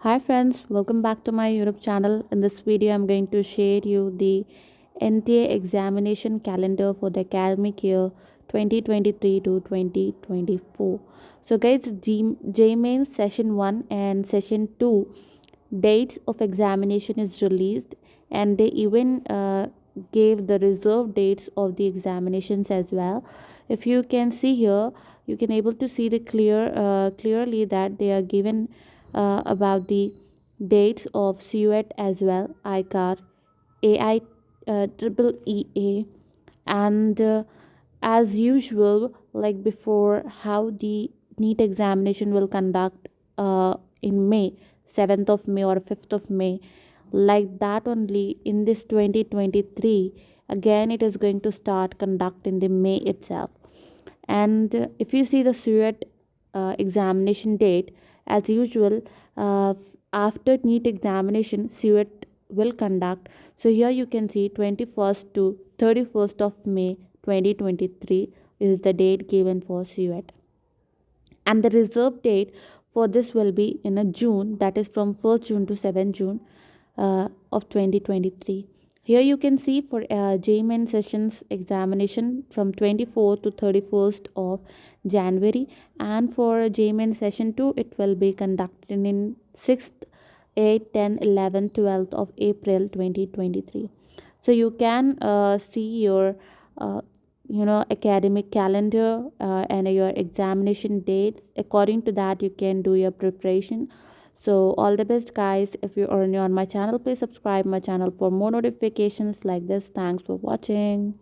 Hi friends, welcome back to my YouTube channel. In this video, I'm going to share you the NTA examination calendar for the academic year 2023 to 2024. So guys, J-Main session 1 and session 2 dates of examination is released, and they even gave the reserve dates of the examinations as well. If you can see here, you can able to see the clearly that they are given about the dates of CUET as well, ICAR, AI, triple EA, and as usual, like before, how the NEET examination will conduct in May, 7th of May or 5th of May, like that only in this 2023. Again, it is going to start conduct in the May itself. And if you see the CUET examination date, as usual, after NEET examination, CUET will conduct. So here you can see 21st to 31st of May 2023 is the date given for CUET, and the reserve date for this will be in a June, that is from 1st June to 7th June of 2023. Here you can see for JMN sessions examination from 24th to 31st of January, and for JMN session 2 it will be conducted in 6th, 8th, 10th, 11th, 12th of April 2023. So you can see your uh, academic calendar and your examination dates. According to that, you can do your preparation. So all the best guys. If you are new on my channel, please subscribe my channel for more notifications like this. Thanks for watching.